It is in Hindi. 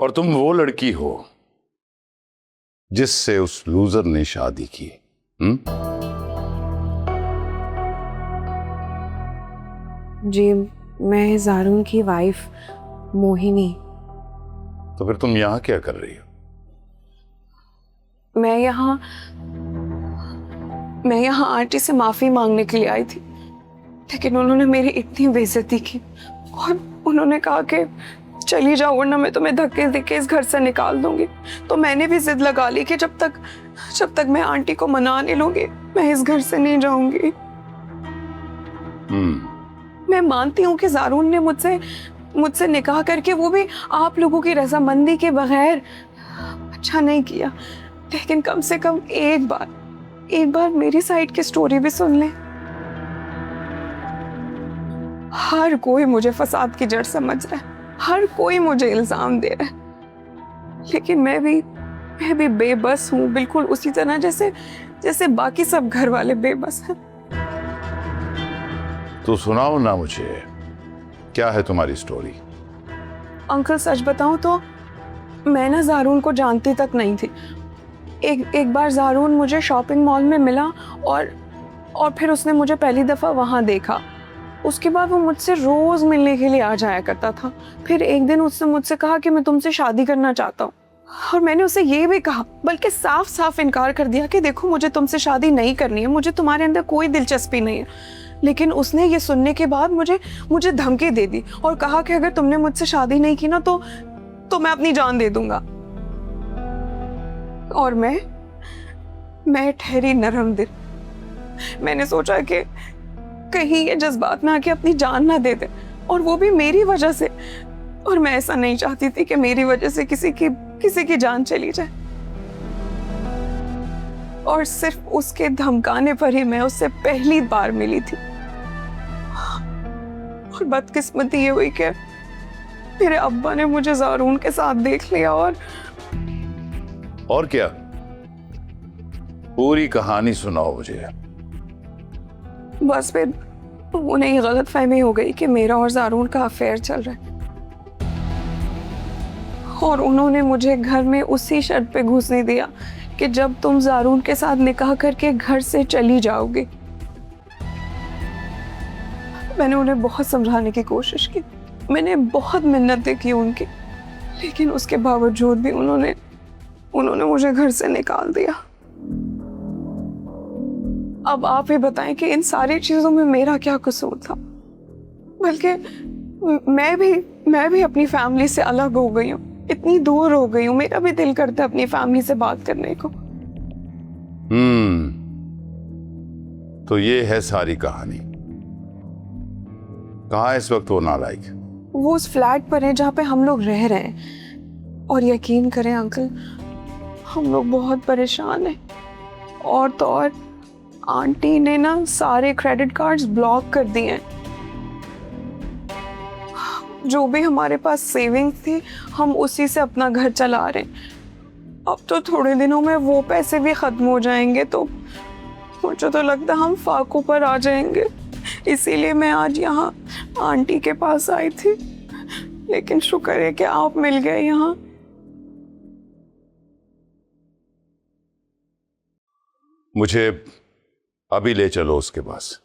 और तुम वो लड़की हो जिससे उस लूजर ने शादी की। जी, मैं ज़ारून की वाइफ मोहिनी। तो फिर तुम यहां क्या कर रही हो? मैं यहाँ आंटी से माफी मांगने के लिए आई थी, लेकिन उन्होंने मेरी इतनी बेइज्जती की और उन्होंने कहा कि चली जाओ वरना मैं तुम्हें धक्के देके इस घर से निकाल दूंगी। तो मैंने भी जिद लगा ली कि जब तक मैं आंटी को मना नहीं लूंगी मैं इस घर से नहीं जाऊंगी। मैं मानती हूँ कि ज़ारून ने मुझसे निकाह करके, वो भी आप लोगों की रजामंदी के बगैर, अच्छा नहीं किया, लेकिन कम से कम एक बार मेरी साइड की स्टोरी भी सुन ले। हर कोई मुझे फसाद की जड़ समझ रहा है, हर कोई मुझे इल्जाम दे रहा है, लेकिन मैं भी बेबस हूँ, बिल्कुल उसी तरह जैसे बाकी सब घर वाले बेबस हैं। तो सुनाओ ना मुझे, क्या है तुम्हारी स्टोरी? अंकल सच बताऊं तो मैं ना ज़ारून को जानती तक नहीं थी। एक बार ज़ारून मुझे शॉपिंग मॉल में मिला और फिर उसने मुझे पहली दफ़ा वहाँ देखा। उसके बाद वो मुझसे रोज़ मिलने के लिए आ जाया करता था। फिर एक दिन उसने मुझसे कहा कि मैं तुमसे शादी करना चाहता हूँ, और मैंने उसे ये भी कहा, बल्कि साफ साफ इनकार कर दिया कि देखो मुझे तुमसे शादी नहीं करनी है, मुझे तुम्हारे अंदर कोई दिलचस्पी नहीं है। लेकिन उसने ये सुनने के बाद मुझे धमकी दे दी और कहा कि अगर तुमने मुझसे शादी नहीं की ना तो मैं अपनी जान दे दूंगा। और मैं ठहरी नरम दिल, मैंने सोचा कि कहीं ये जज्बात में आके अपनी जान ना दे दे, और वो भी मेरी वजह से। और मैं ऐसा नहीं चाहती थी कि मेरी वजह से किसी की जान चली जाए। और सिर्फ उसके धमकाने पर ही मैं उससे पहली बार मिली थी। और बदकिस्मती ये हुई कि मेरे अब्बा ने मुझे ज़ारून के साथ देख लिया। और क्या? पूरी कहानी सुनाओ मुझे। बस फिर उन्हें ये गलत फहमी हो गई कि मेरा और ज़ारून का अफेयर चल रहा है, और उन्होंने मुझे घर में उसी शर्त पे घुसने दिया कि जब तुम ज़ारून के साथ निकाह करके घर से चली जाओगी। मैंने उन्हें बहुत समझाने की कोशिश की, मैंने बहुत मिन्नतें की उनकी, लेकिन उसके बावजूद भी उन्होंने मुझे घर से निकाल दिया। अब आप ही बताएं कि इन सारी चीजों में मेरा क्या कसूर था? बल्कि मैं भी अपनी फैमिली से अलग हो गई हूँ, इतनी दूर हो गई हूँ, मेरा भी दिल करता है अपनी फैमिली से बात करने को। तो ये है सारी कहानी। कहाँ है इस वक्त वो नालायक? वो उस फ्लैट पर है जहाँ पे हम लोग रह रहे हैं, और यकीन करें अंकल, हम लोग बहुत परेशान हैं। और तो और आंटी ने ना सारे क्रेडिट कार्ड्स ब्लॉक कर दिए हैं। जो भी हमारे पास सेविंग्स थी हम उसी से अपना घर चला रहे हैं। अब तो थोड़े दिनों में वो पैसे भी खत्म हो जाएंगे, तो मुझे तो लगता है हम फाकों पर आ जाएंगे। इसीलिए मैं आज यहाँ आंटी के पास आई थी, लेकिन शुक्र है कि आप मिल गए यहाँ। मुझे अभी ले चलो उसके पास।